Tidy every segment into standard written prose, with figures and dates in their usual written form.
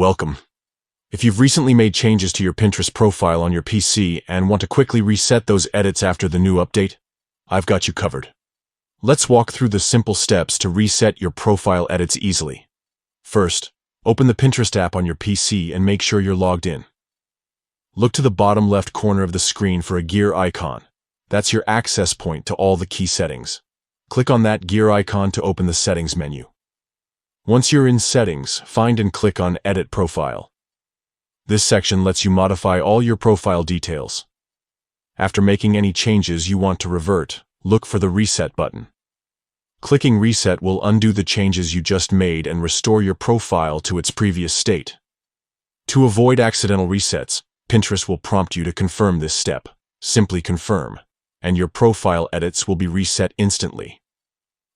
Welcome. If you've recently made changes to your Pinterest profile on your PC and want to quickly reset those edits after the new update, I've got you covered. Let's walk through the simple steps to reset your profile edits easily. First, open the Pinterest app on your PC and make sure you're logged in. Look to the bottom left corner of the screen for a gear icon. That's your access point to all the key settings. Click on that gear icon to open the Settings menu. Once you're in Settings, find and click on Edit Profile. This section lets you modify all your profile details. After making any changes you want to revert, look for the Reset button. Clicking Reset will undo the changes you just made and restore your profile to its previous state. To avoid accidental resets, Pinterest will prompt you to confirm this step. Simply confirm, and your profile edits will be reset instantly.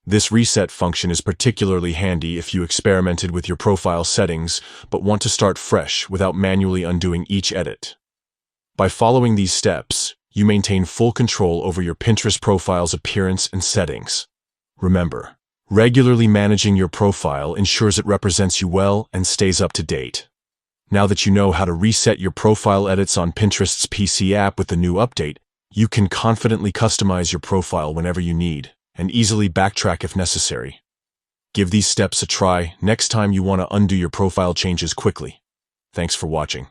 This reset function is particularly handy if you experimented with your profile settings but want to start fresh without manually undoing each edit. By following these steps, you maintain full control over your Pinterest profile's appearance and settings. Remember, regularly managing your profile ensures it represents you well and stays up to date. Now that you know how to reset your profile edits on Pinterest's PC app with the new update, you can confidently customize your profile whenever you need and easily backtrack if necessary. Give these steps a try next time you want to undo your profile changes quickly. Thanks for watching.